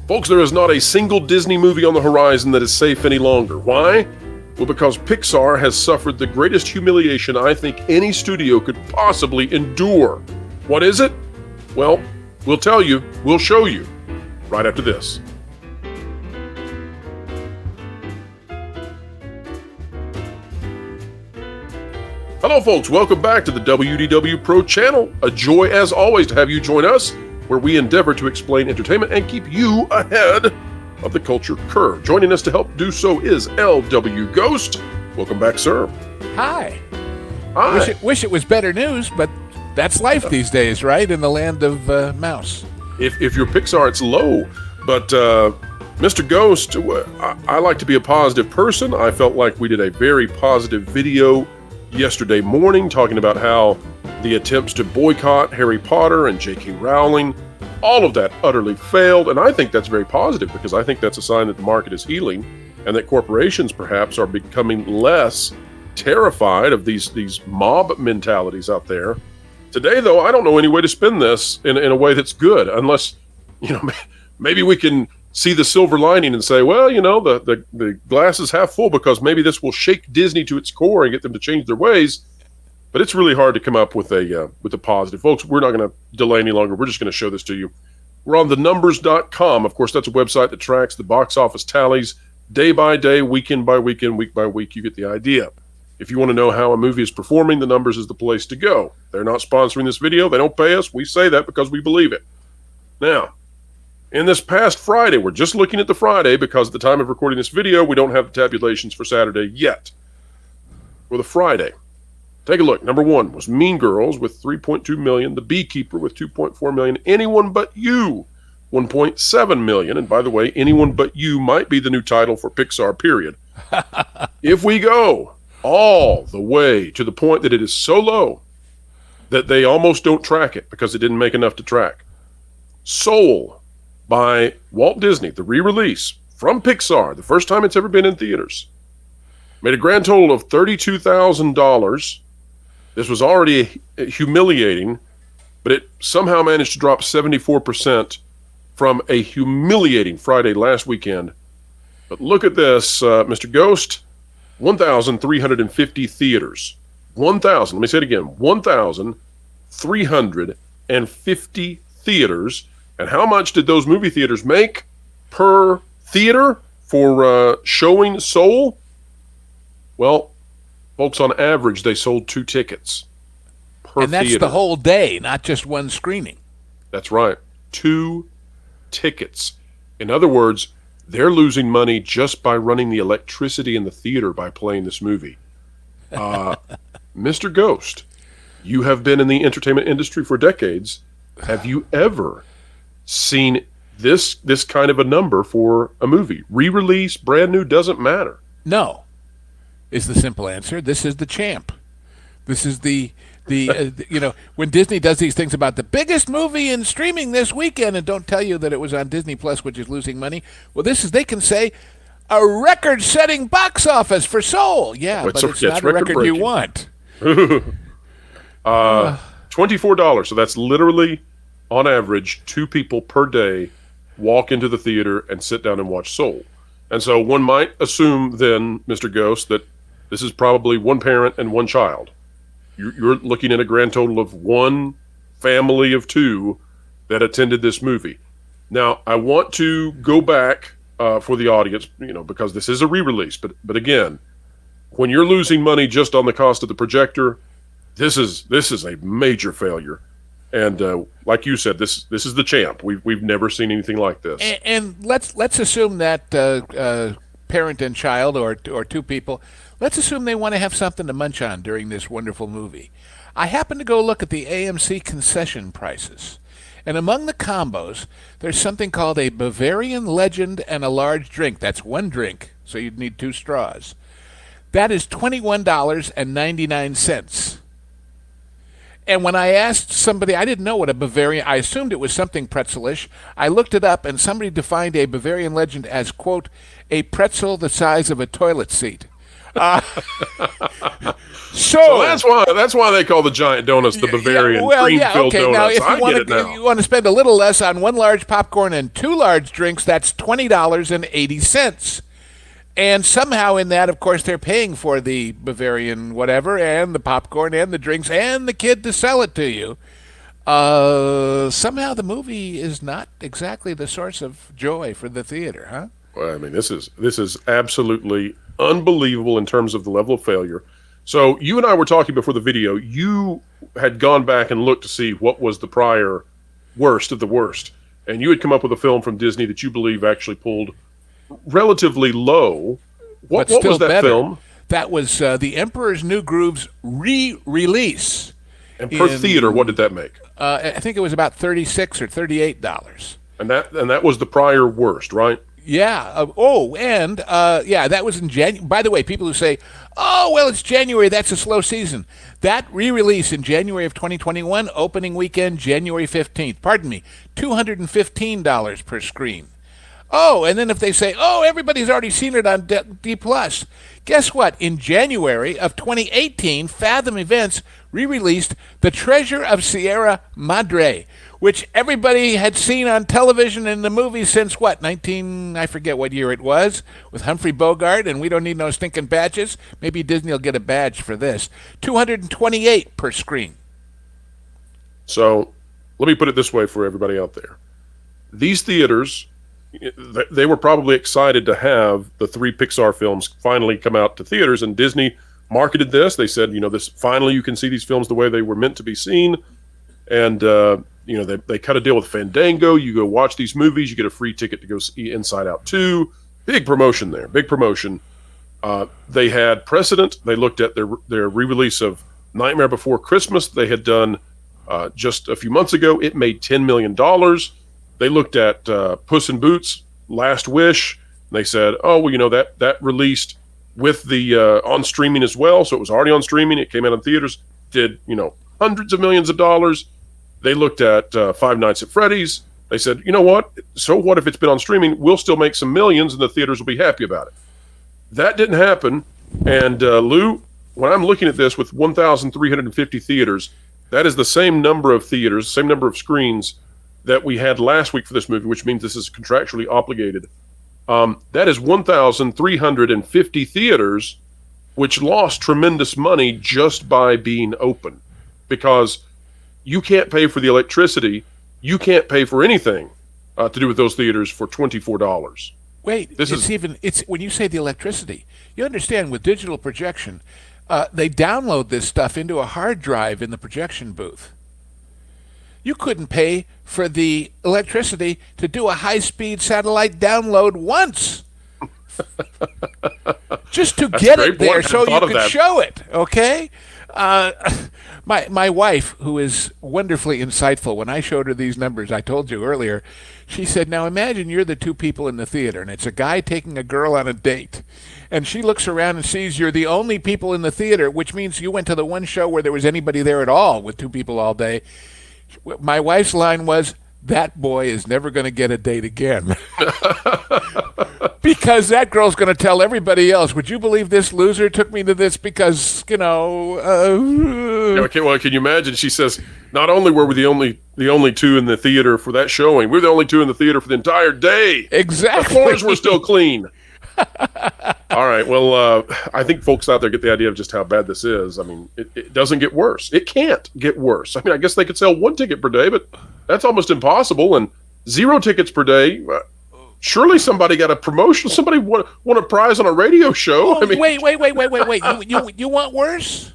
Folks, there is not a single Disney movie on the horizon that is safe any longer. Why? Well, because Pixar has suffered the greatest humiliation I think any studio could possibly endure. What is it? Well, we'll tell you, we'll show you, right after this. Hello, folks. Welcome back to the WDW Pro channel. A joy, as always, to have you join us, where we endeavor to explain entertainment and keep you ahead of the culture curve. Joining us to help do so is LW Ghost. Welcome back, sir. Hi. Hi. Wish it was better news, but that's life these days, right? In the land of mouse. If you're Pixar, it's low. But Mr. Ghost, I like to be a positive person. I felt like we did a very positive video yesterday morning talking about how the attempts to boycott Harry Potter and J.K. Rowling, all of that utterly failed. And I think that's very positive because I think that's a sign that the market is healing and that corporations perhaps are becoming less terrified of these mob mentalities out there. Today, though, I don't know any way to spin this in a way that's good, unless, maybe we can see the silver lining and say, well, the glass is half full because maybe this will shake Disney to its core and get them to change their ways. But it's really hard to come up with a positive. Folks, we're not going to delay any longer. We're just going to show this to you. We're on thenumbers.com. Of course, that's a website that tracks the box office tallies day by day, weekend by weekend, week by week. You get the idea. If you want to know how a movie is performing, The Numbers is the place to go. They're not sponsoring this video. They don't pay us. We say that because we believe it. Now, in this past Friday, we're just looking at the Friday because at the time of recording this video, we don't have the tabulations for Saturday yet. For the Friday, take a look. Number one was Mean Girls with 3.2 million, The Beekeeper with 2.4 million, Anyone But You, 1.7 million. And by the way, Anyone But You might be the new title for Pixar, period. If we go all the way to the point that it is so low that they almost don't track it because it didn't make enough to track. Soul by Walt Disney, the re-release from Pixar, the first time it's ever been in theaters, made a grand total of $32,000. This was already humiliating, but it somehow managed to drop 74% from a humiliating Friday last weekend. But look at this, Mr. Ghost, 1,350 theaters. 1,000, let me say it again, 1,350 theaters. And how much did those movie theaters make per theater for showing Soul? Well, folks, on average, they sold 2 tickets per theater. And that's the whole day, not just one screening. That's right. 2 tickets. In other words, they're losing money just by running the electricity in the theater by playing this movie. Mr. Ghost, you have been in the entertainment industry for decades. Have you ever seen this kind of a number for a movie? Re-release, brand new, doesn't matter. No, is the simple answer. This is the champ. This is the when Disney does these things about the biggest movie in streaming this weekend and don't tell you that it was on Disney Plus, which is losing money. Well, they can say a record-setting box office for Soul. Yeah, but it's not a record you want. $24. So that's literally, on average, 2 people per day walk into the theater and sit down and watch Soul. And so one might assume then, Mr. Ghost, that this is probably one parent and one child. You're looking at a grand total of 1 family of 2 that attended this movie. Now, I want to go back for the audience, because this is a re-release. But again, when you're losing money just on the cost of the projector, this is a major failure. And like you said, this is the champ. We've never seen anything like this. And let's assume that parent and child or 2 people, let's assume they want to have something to munch on during this wonderful movie. I happened to go look at the AMC concession prices. And among the combos, there's something called a Bavarian Legend and a large drink. That's 1 drink, so you'd need 2 straws. That is $21.99. And when I asked somebody, I didn't know what a Bavarian, I assumed it was something pretzelish. I looked it up, and somebody defined a Bavarian Legend as, quote, a pretzel the size of a toilet seat. So that's why they call the giant donuts the Bavarian cream-filled donuts. Now, if I get it now. you want to spend a little less on one large popcorn and two large drinks, that's $20.80. And somehow in that, of course, they're paying for the Bavarian whatever and the popcorn and the drinks and the kid to sell it to you. Somehow the movie is not exactly the source of joy for the theater, huh? Well, I mean, this is absolutely unbelievable in terms of the level of failure. So you and I were talking before the video. You had gone back and looked to see what was the prior worst of the worst, and you had come up with a film from Disney that you believe actually pulled relatively low. What was that film? That was The Emperor's New Groove's re-release. And per theater, what did that make? I think it was about $36 or $38. And that was the prior worst, right? Yeah. That was in January. By the way, people who say, "Oh, well, it's January. That's a slow season." That re-release in January of 2021, opening weekend, January 15th. Pardon me, $215 per screen. Oh, and then if they say, "Oh, everybody's already seen it on D+," guess what? In January of 2018, Fathom Events re-released The Treasure of Sierra Madre, which everybody had seen on television and the movie since what, I forget what year it was, with Humphrey Bogart, and we don't need no stinking badges. Maybe Disney will get a badge for this. $228 per screen. So let me put it this way for everybody out there. These theaters, they were probably excited to have the 3 Pixar films finally come out to theaters, and Disney marketed this. They said, this finally you can see these films the way they were meant to be seen. And, they cut a deal with Fandango. You go watch these movies, you get a free ticket to go see Inside Out 2. Big promotion there, big promotion. They had precedent. They looked at their re-release of Nightmare Before Christmas. They had done just a few months ago. It made $10 million. They looked at Puss in Boots, Last Wish. And they said, oh, well, that released with the on streaming as well. So it was already on streaming. It came out in theaters, did, hundreds of millions of dollars. They looked at Five Nights at Freddy's. They said, you know what? So what if it's been on streaming? We'll still make some millions and the theaters will be happy about it. That didn't happen. And Lou, when I'm looking at this with 1,350 theaters, that is the same number of theaters, same number of screens that we had last week for this movie, which means this is contractually obligated. That is 1,350 theaters, which lost tremendous money just by being open, because you can't pay for the electricity. You can't pay for anything to do with those theaters for $24. Wait, it's when you say the electricity, you understand with digital projection, they download this stuff into a hard drive in the projection booth. You couldn't pay for the electricity to do a high-speed satellite download once. Just to get it there so you could show it, okay? My wife, who is wonderfully insightful, when I showed her these numbers, I told you earlier, she said, now imagine you're the 2 people in the theater, and it's a guy taking a girl on a date. And she looks around and sees you're the only people in the theater, which means you went to the one show where there was anybody there at all with 2 people all day. My wife's line was, that boy is never going to get a date again. Because that girl's going to tell everybody else, would you believe this loser took me to this because, Okay, well, can you imagine? She says, not only were we the only 2 in the theater for that showing, we're the only 2 in the theater for the entire day. Exactly. The floors were still clean. All right, well, I think folks out there get the idea of just how bad this is. I mean, it doesn't get worse. It can't get worse. I mean, I guess they could sell 1 ticket per day, but that's almost impossible. And 0 tickets per day, surely somebody got a promotion. Somebody won a prize on a radio show. Oh, I mean, wait. You want worse?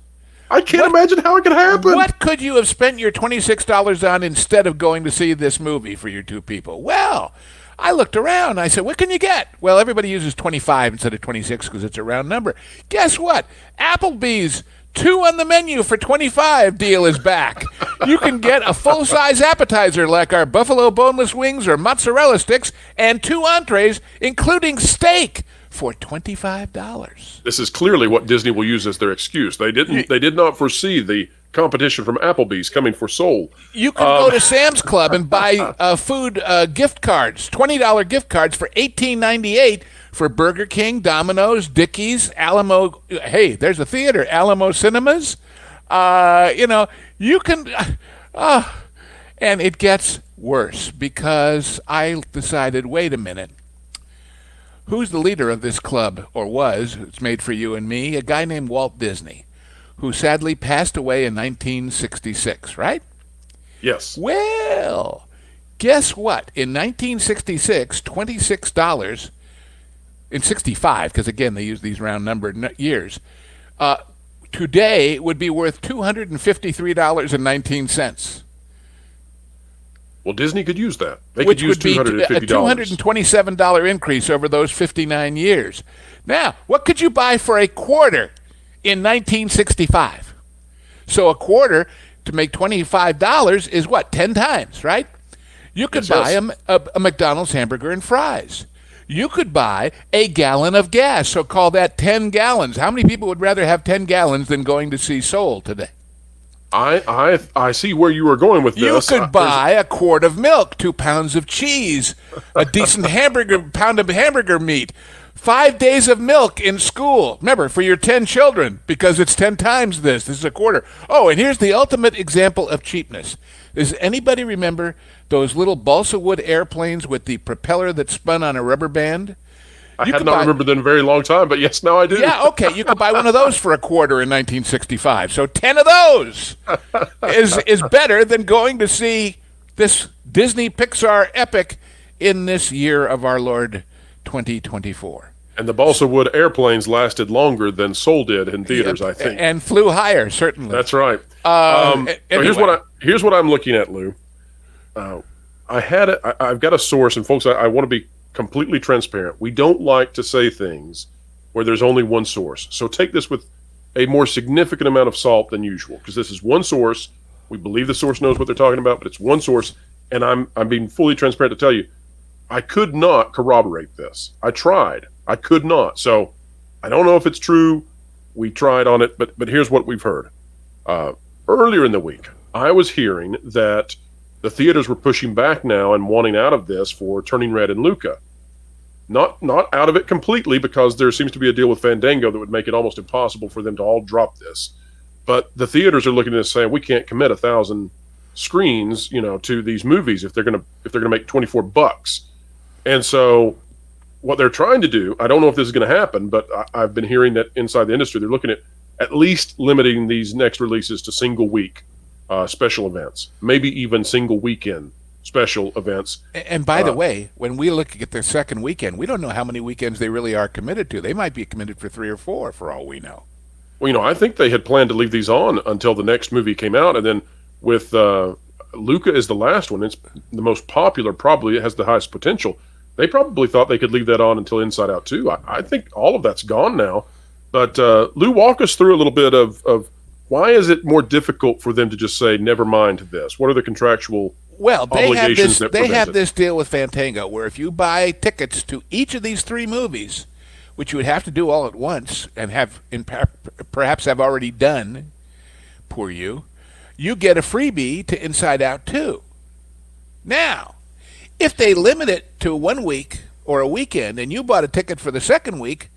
I can't imagine how it could happen. What could you have spent your $26 on instead of going to see this movie for your 2 people? Well, I looked around. I said, what can you get? Well, everybody uses 25 instead of 26 because it's a round number. Guess what? Applebee's 2 on the menu for 25 deal is back. You can get a full-size appetizer like our buffalo boneless wings or mozzarella sticks and 2 entrees, including steak, for $25. This is clearly what Disney will use as their excuse. They did not foresee the competition from Applebee's coming for Soul. You can go to Sam's Club and buy food gift cards, $20 gift cards for $18.98 for Burger King, Domino's, Dickey's, Alamo. Hey, there's a theater, Alamo Cinemas. You can, and it gets worse because I decided, wait a minute. Who's the leader of this club, or was? It's made for you and me, a guy named Walt Disney, who sadly passed away in 1966, right? Yes. Well, guess what? In 1966, $26, in 65, because again, they use these round numbered years, today would be worth $253.19. Well, Disney could use that. They Which could use would be a $227 increase over those 59 years. Now, what could you buy for a quarter in 1965? So a quarter to make $25 is what, 10 times, right? You could buy a McDonald's hamburger and fries. You could buy a gallon of gas, so call that 10 gallons. How many people would rather have 10 gallons than going to see Soul today? I see where you are going with this. You could buy a quart of milk, 2 pounds of cheese, a decent pound of hamburger meat, 5 days of milk in school. Remember, for your 10 children, because it's 10 times this. This is a quarter. Oh, and here's the ultimate example of cheapness. Does anybody remember those little balsa wood airplanes with the propeller that spun on a rubber band? I had not remembered them in a very long time, but yes, now I do. Yeah, okay. You could buy one of those for a quarter in 1965. So 10 of those is better than going to see this Disney Pixar epic in this year of our Lord 2024. And the balsa wood airplanes lasted longer than Soul did in theaters, I think. And flew higher, certainly. That's right. Anyway. Here's what I'm looking at, Lou. I've got a source, and folks, I want to be completely transparent. We don't like to say things where there's only one source. So take this with a more significant amount of salt than usual, because this is one source. We believe the source knows what they're talking about, but it's one source, and I'm being fully transparent to tell you, I could not corroborate this. I tried. I could not. So I don't know if it's true. We tried on it, but here's what we've heard. Earlier in the week, I was hearing that the theaters were pushing back now and wanting out of this for Turning Red and Luca. Not out of it completely, because there seems to be a deal with Fandango that would make it almost impossible for them to all drop this. But the theaters are looking at this saying, we can't commit 1,000 screens, to these movies if they're gonna make $24. And so what they're trying to do, I don't know if this is going to happen, but I've been hearing that inside the industry they're looking at least limiting these next releases to single week special events, maybe even single weekend special events. And by the way, when we look at the second weekend, we don't know how many weekends they really are committed to. They might be committed for 3 or 4 for all we know. Well, I think they had planned to leave these on until the next movie came out, and then with Luca is the last one. It's the most popular, probably it has the highest potential. They probably thought they could leave that on until Inside Out 2. I think all of that's gone now. But Lou, walk us through a little bit of why is it more difficult for them to just say, never mind this? What are the contractual obligations that prevent it? They have this deal with Fandango where if you buy tickets to each of these 3 movies, which you would have to do all at once and perhaps have already done, poor you get a freebie to Inside Out 2. Now, if they limit it to 1 week or a weekend and you bought a ticket for the second week,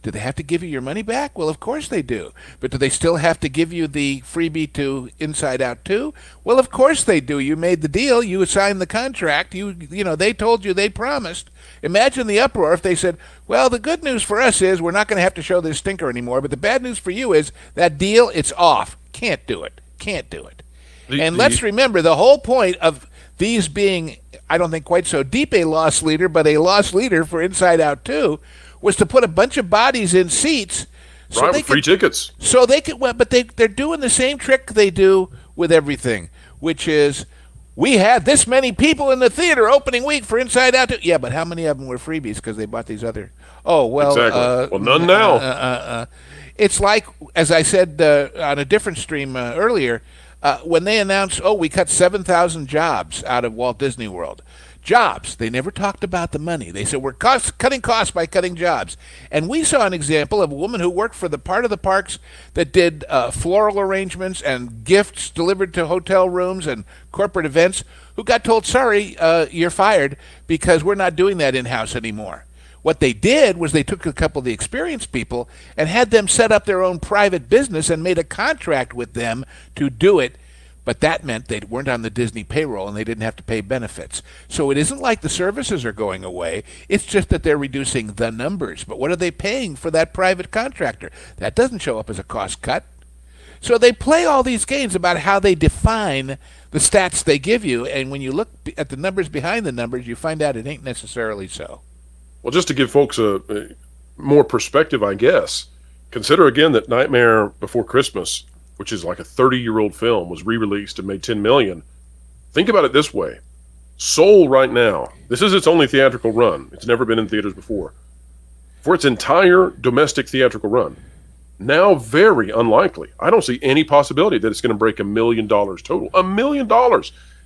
do they have to give you your money back? Well, of course they do. But do they still have to give you the freebie to Inside Out 2? Well, of course they do. You made the deal. You signed the contract. They told you, they promised. Imagine the uproar if they said, well, the good news for us is we're not going to have to show this stinker anymore, but the bad news for you is that deal, it's off. Can't do it. Let's remember the whole point of these being, I don't think quite so deep a loss leader, but a loss leader for Inside Out 2 was to put a bunch of bodies in seats. So right, with free tickets. So they could, but they're doing the same trick they do with everything, which is, we had this many people in the theater opening week for Inside Out 2. Yeah, but how many of them were freebies because they bought these other? Oh, well. Exactly. None now. It's like, as I said on a different stream earlier, When they announced, oh, we cut 7,000 jobs out of Walt Disney World. Jobs. They never talked about the money. They said, we're cutting costs by cutting jobs. And we saw an example of a woman who worked for the part of the parks that did floral arrangements and gifts delivered to hotel rooms and corporate events, who got told, sorry, you're fired because we're not doing that in-house anymore. What they did was they took a couple of the experienced people and had them set up their own private business and made a contract with them to do it. But that meant they weren't on the Disney payroll and they didn't have to pay benefits. So it isn't like the services are going away. It's just that they're reducing the numbers. But what are they paying for that private contractor? That doesn't show up as a cost cut. So they play all these games about how they define the stats they give you. And when you look at the numbers behind the numbers, you find out it ain't necessarily so. Well, just to give folks a more perspective, I guess, consider again that Nightmare Before Christmas, which is like a 30-year-old film, was re-released and made $10 million. Think about it this way. Soul right now, this is its only theatrical run. It's never been in theaters before. For its entire domestic theatrical run, now very unlikely. I don't see any possibility that it's going to break $1 million total. $1 million.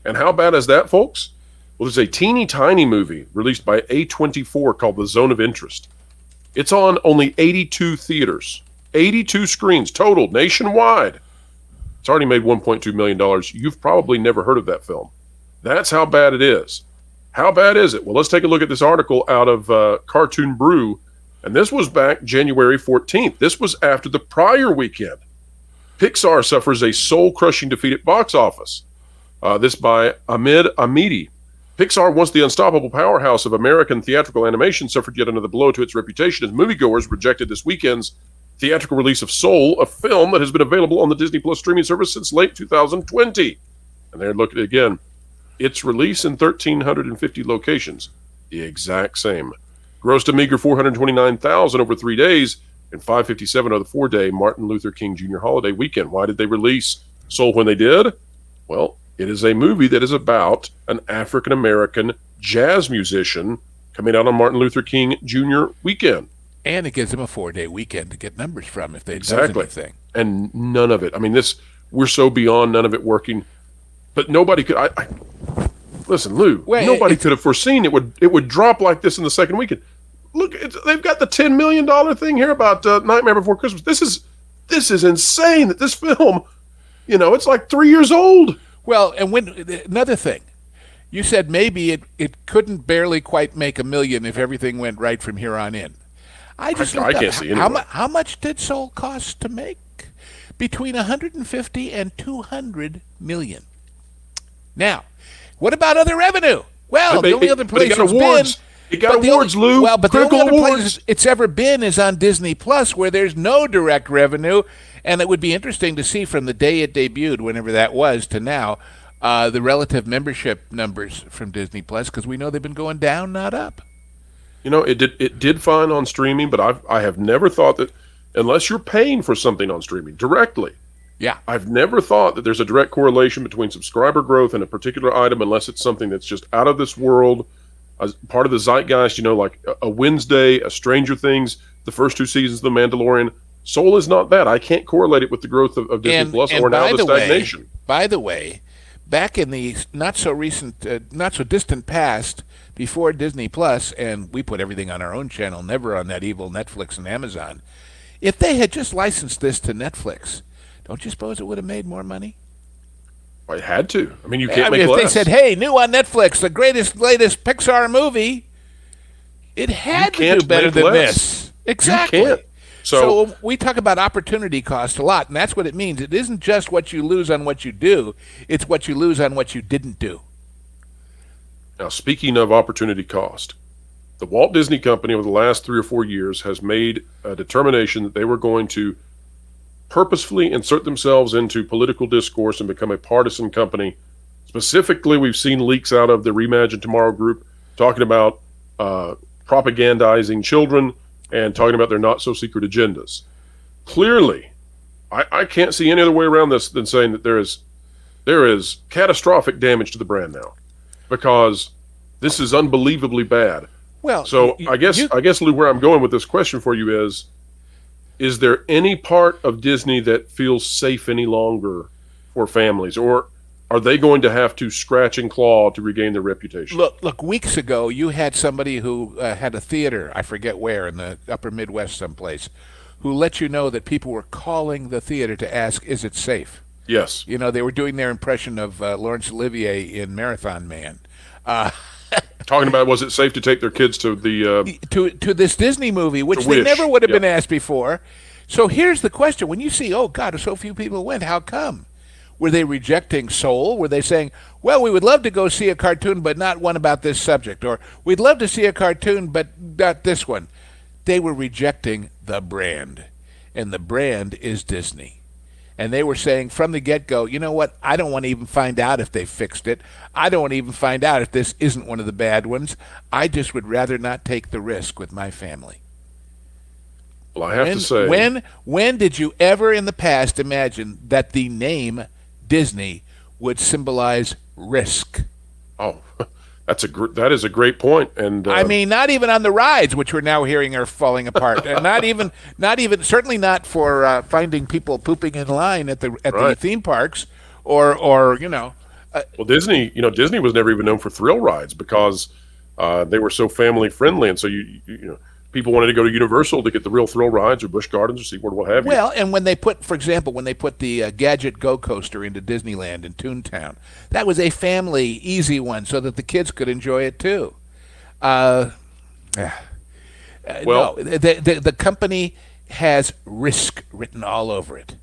And how bad is that, folks? Well, there's a teeny tiny movie released by A24 called The Zone of Interest. It's on only 82 theaters, 82 screens total nationwide. It's already made $1.2 million. You've probably never heard of that film. That's how bad it is. How bad is it? Well, let's take a look at this article out of Cartoon Brew. And this was back January 14th. This was after the prior weekend. Pixar suffers a soul-crushing defeat at box office. This by Ahmed Amidi. Pixar, once the unstoppable powerhouse of American theatrical animation, suffered yet another blow to its reputation as moviegoers rejected this weekend's theatrical release of Soul, a film that has been available on the Disney Plus streaming service since late 2020. And there, look at it again. Its release in 1,350 locations, the exact same. Grossed a meager $429,000 over 3 days and $557 on the 4-day Martin Luther King Jr. holiday weekend. Why did they release Soul when they did? Well, it is a movie that is about an African-American jazz musician coming out on Martin Luther King Jr. weekend. And it gives them a 4-day weekend to get numbers from if they do anything. And none of it. I mean, we're so beyond none of it working. But nobody could. Listen, Lou. Nobody could have foreseen it would drop like this in the second weekend. Look, they've got the $10 million thing here about Nightmare Before Christmas. This is insane. That this film, it's like 3 years old. Well, and another thing, you said maybe it couldn't barely quite make $1 million if everything went right from here on in. I can't see anyway. How much did Soul cost to make? Between 150 and 200 million. Now, what about other revenue? Well, the only other place it's been. It got awards, Lou. Well, but Critical the only other awards. place it's ever been is on Disney Plus, where there's no direct revenue, and it would be interesting to see from the day it debuted, whenever that was, to now, the relative membership numbers from Disney Plus, because we know they've been going down, not up. It did fine on streaming, but I have never thought that unless you're paying for something on streaming directly. Yeah. I've never thought that there's a direct correlation between subscriber growth and a particular item unless it's something that's just out of this world, as part of the zeitgeist, like a Wednesday, a Stranger Things, the first 2 seasons of The Mandalorian. Soul is not that. I can't correlate it with the growth of Disney Plus or now the stagnation. By the way, back in the not so distant past, before Disney Plus, and we put everything on our own channel, never on that evil Netflix and Amazon, if they had just licensed this to Netflix, don't you suppose it would have made more money? Well, it had to. I mean, you can't make if less. They said, hey, new on Netflix, the latest Pixar movie, it had to do better than this. Exactly. You can't. So we talk about opportunity cost a lot, and that's what it means. It isn't just what you lose on what you do, it's what you lose on what you didn't do. Now, speaking of opportunity cost, the Walt Disney Company over the last 3 or 4 years has made a determination that they were going to purposefully insert themselves into political discourse and become a partisan company. Specifically, we've seen leaks out of the Reimagine Tomorrow group talking about propagandizing children and talking about their not-so-secret agendas. Clearly, I can't see any other way around this than saying that there is catastrophic damage to the brand now, because this is unbelievably bad. Well, so I guess, Lou, where I'm going with this question for you is there any part of Disney that feels safe any longer for families, or are they going to have to scratch and claw to regain their reputation? Look. Weeks ago, you had somebody who had a theater. I forget where in the Upper Midwest, someplace, who let you know that people were calling the theater to ask, "Is it safe?" Yes. You know, they were doing their impression of Laurence Olivier in Marathon Man. Talking about, was it safe to take their kids to the To this Disney movie, which to they Wish? never would have Yep. been asked before. So here's the question: when you see, oh God, so few people went, how come? Were they rejecting Soul? Were they saying, well, we would love to go see a cartoon, but not one about this subject, or we'd love to see a cartoon, but not this one? They were rejecting the brand, and the brand is Disney. And they were saying from the get-go, you know what? I don't want to even find out if they fixed it. I don't want to even find out if this isn't one of the bad ones. I just would rather not take the risk with my family. Well, I have to say, when did you ever in the past imagine that the name Disney would symbolize risk? oh, that is a great point, and I mean, not even on the rides, which we're now hearing are falling apart, and not even, certainly not for finding people pooping in line at the Right. theme parks, or well, Disney was never even known for thrill rides because they were so family friendly, and so people wanted to go to Universal to get the real thrill rides or Busch Gardens or SeaWorld, what have you. Well, and when they put, for example, the Gadget Go Coaster into Disneyland in Toontown, that was a family easy one, so that the kids could enjoy it too. Well, No, the company has risk written all over it.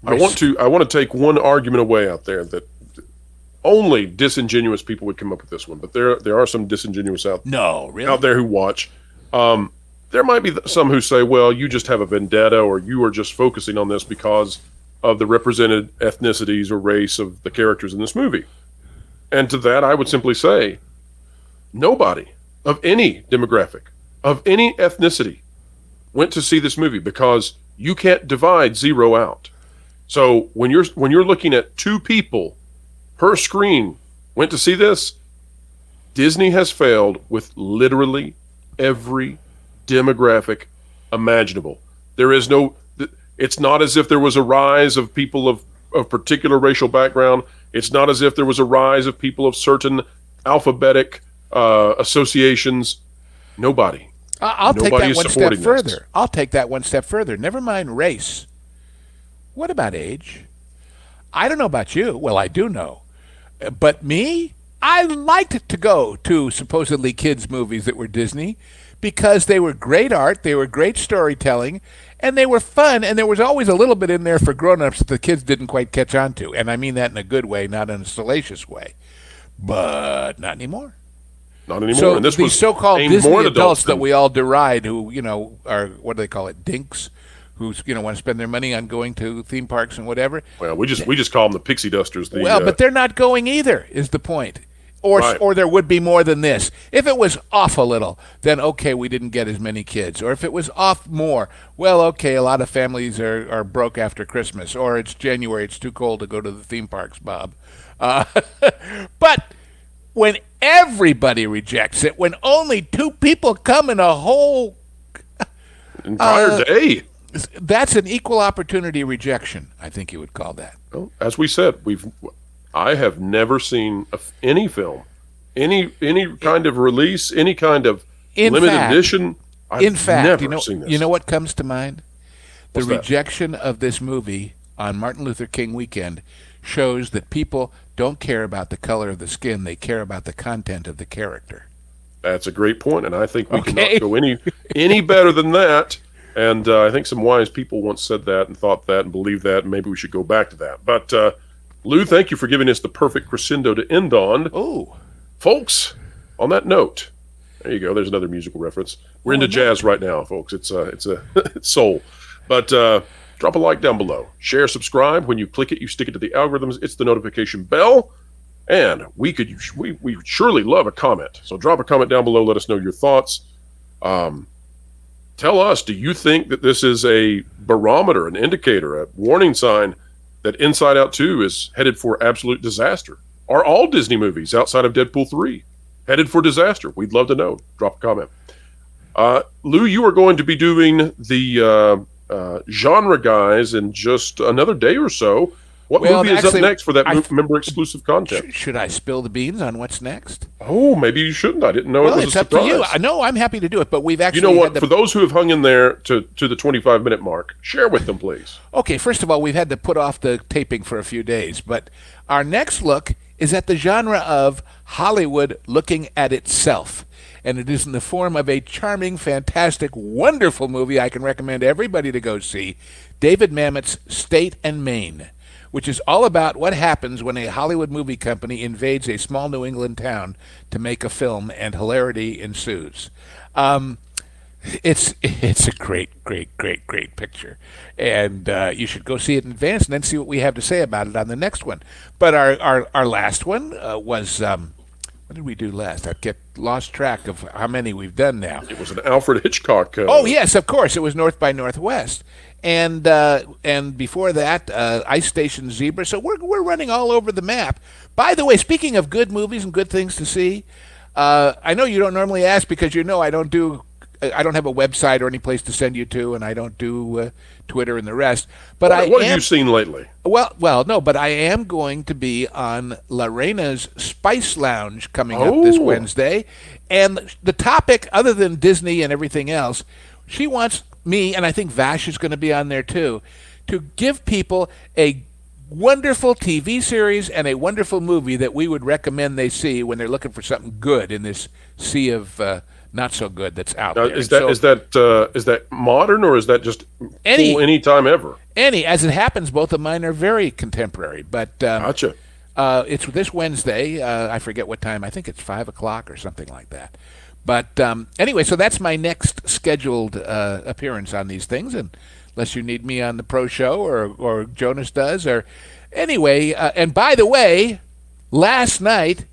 I want to take one argument away out there that only disingenuous people would come up with this one, but there are some disingenuous out there who watch. There might be some who say, well, you just have a vendetta, or you are just focusing on this because of the represented ethnicities or race of the characters in this movie. And to that, I would simply say, nobody of any demographic, of any ethnicity, went to see this movie, because you can't divide zero out. So when you're looking at two people per screen went to see this, Disney has failed with literally every demographic imaginable. It's not as if there was a rise of people of particular racial background. It's not as if there was a rise of people of certain alphabetic associations. Nobody. I'll take Nobody that is one step supporting this. further. I'll take that one step further. Never mind race. What about age? I don't know about you. Well, I do know. But me, I liked to go to supposedly kids' movies that were Disney because they were great art, they were great storytelling, and they were fun, and there was always a little bit in there for grown-ups that the kids didn't quite catch on to. And I mean that in a good way, not in a salacious way. But not anymore. Not anymore. So and this these was so-called aimed Disney more at adults that than- we all deride, who are, what do they call it, dinks, who want to spend their money on going to theme parks and whatever. Well, we just call them the pixie dusters. But they're not going either, is the point. Right. Or there would be more than this. If it was off a little, then okay, we didn't get as many kids. Or if it was off more, well, okay, a lot of families are broke after Christmas. Or it's January, it's too cold to go to the theme parks, Bob. But when everybody rejects it, when only two people come in a whole entire day. That's an equal opportunity rejection, I think you would call that. Well, as we said, I have never seen any film, any kind of release, any kind of limited edition. In fact, never seen this. You know what comes to mind? What's The that? rejection of this movie on Martin Luther King weekend shows that people don't care about the color of the skin; they care about the content of the character. That's a great point, and I think we Okay. cannot go any better than that. And I think some wise people once said that and thought that and believed that, and maybe we should go back to that. But Lou, thank you for giving us the perfect crescendo to end on. Oh, Folks, on that note, there you go. There's another musical reference. We're into jazz right now, folks. It's it's soul. But drop a like down below. Share, subscribe. When you click it, you stick it to the algorithms. It's the notification bell. And we would surely love a comment. So drop a comment down below. Let us know your thoughts. Tell us, do you think that this is a barometer, an indicator, a warning sign that Inside Out 2 is headed for absolute disaster? Are all Disney movies outside of Deadpool 3 headed for disaster? We'd love to know. Drop a comment. Lou, you are going to be doing the genre guys in just another day or so. What Well, movie is actually, up next for that I- member-exclusive content? Should I spill the beans on what's next? Oh, maybe you shouldn't. I didn't know Well, it was it's a up surprise. to you. I know I'm happy to do it, but we've actually You know what? had For those who have hung in there to the 25-minute mark, share with them, please. Okay, first of all, we've had to put off the taping for a few days, but our next look is at the genre of Hollywood looking at itself. And it is in the form of a charming, fantastic, wonderful movie I can recommend everybody to go see, David Mamet's State and Maine, which is all about what happens when a Hollywood movie company invades a small New England town to make a film, and hilarity ensues. It's a great picture, and you should go see it in advance and then see what we have to say about it on the next one. But our last one was what did we do last? I get lost track of how many we've done now. It was an Alfred Hitchcock. Oh yes, of course, it was North by Northwest, and before that, Ice Station Zebra. So we're running all over the map. By the way, speaking of good movies and good things to see, I know you don't normally ask because you know I don't have a website or any place to send you to, and I don't do Twitter and the rest. But what have you seen lately? Well, no, but I am going to be on Lorena's Spice Lounge coming up this Wednesday, and the topic, other than Disney and everything else, she wants me, and I think Vash is going to be on there too, to give people a wonderful TV series and a wonderful movie that we would recommend they see when they're looking for something good in this sea of not so good that's out there. Is that modern, or is that just any time ever? As it happens, both of mine are very contemporary. But Gotcha. It's this Wednesday. I forget what time. I think it's 5:00 or something like that. But anyway, so that's my next scheduled appearance on these things, and unless you need me on the pro show or Jonas does, or anyway. And by the way, last night,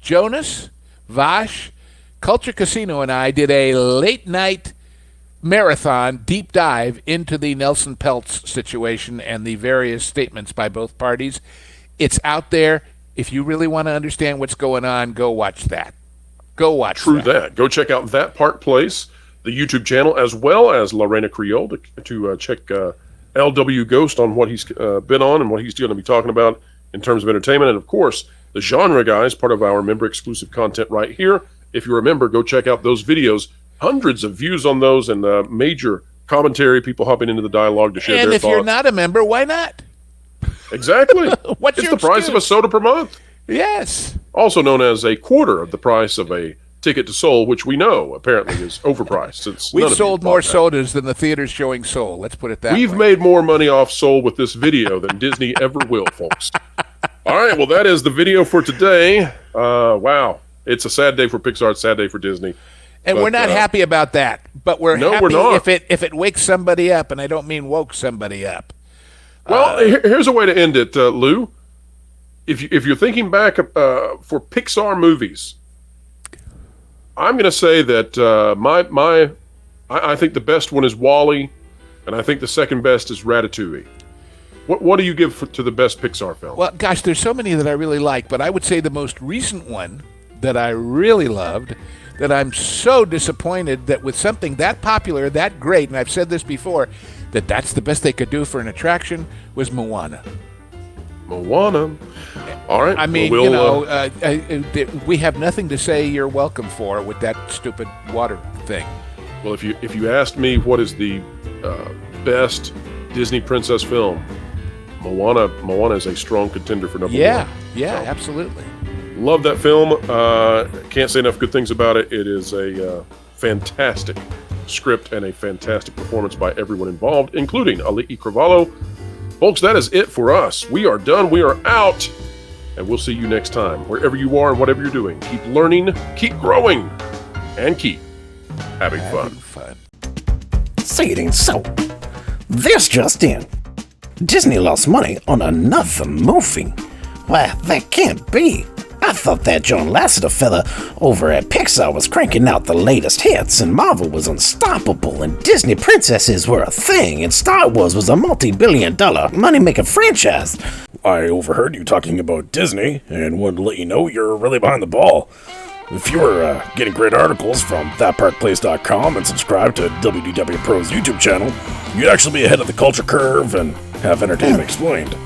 Jonas, Vash, Culture Casino, and I did a late night marathon deep dive into the Nelson Peltz situation and the various statements by both parties. It's out there. If you really want to understand what's going on, go watch that. Go watch True that. Go check out That Park Place, the YouTube channel, as well as Lorena Creole to check LW Ghost on what he's been on and what he's going to be talking about in terms of entertainment. And, of course, the Genre Guys, part of our member-exclusive content right here. If you remember, go check out those videos. Hundreds of views on those, and major commentary, people hopping into the dialogue to share their thoughts. And if you're not a member, why not? Exactly. What's it's your the price of a soda per month. Yes. Also known as a quarter of the price of a ticket to Soul, which we know apparently is overpriced. Since We've sold more sodas than the theaters showing Soul. Let's put it that way. We've made more money off Soul with this video than Disney ever will, folks. All right, well, that is the video for today. Wow. It's a sad day for Pixar. It's a sad day for Disney. And we're not happy about that. But we're happy we're not. if it wakes somebody up, and I don't mean woke somebody up. Well, here's a way to end it, Lou. If you're thinking back for Pixar movies, I'm going to say that I think the best one is WALL-E, and I think the second best is Ratatouille. What do you give to the best Pixar film? Well, gosh, there's so many that I really like, but I would say the most recent one that I really loved, that I'm so disappointed that with something that popular, that great, and I've said this before, that's the best they could do for an attraction, was Moana. Moana. All right. I mean, we have nothing to say you're welcome for with that stupid water thing. Well, if you asked me what is the best Disney princess film, Moana is a strong contender for number one. Yeah, absolutely. Love that film. Can't say enough good things about it. It is a fantastic script and a fantastic performance by everyone involved, including Aliki Cravalho. Folks, that is it for us. We are done. We are out. And we'll see you next time. Wherever you are and whatever you're doing, keep learning, keep growing, and keep having fun. Say it ain't so. This just in. Disney lost money on another movie. Why, that can't be. I thought that John Lasseter fella over at Pixar was cranking out the latest hits, and Marvel was unstoppable, and Disney princesses were a thing, and Star Wars was a multi-billion-dollar money-making franchise. I overheard you talking about Disney, and wanted to let you know you're really behind the ball. If you were getting great articles from thatparkplace.com and subscribe to WDW Pro's YouTube channel, you'd actually be ahead of the culture curve and have entertainment explained.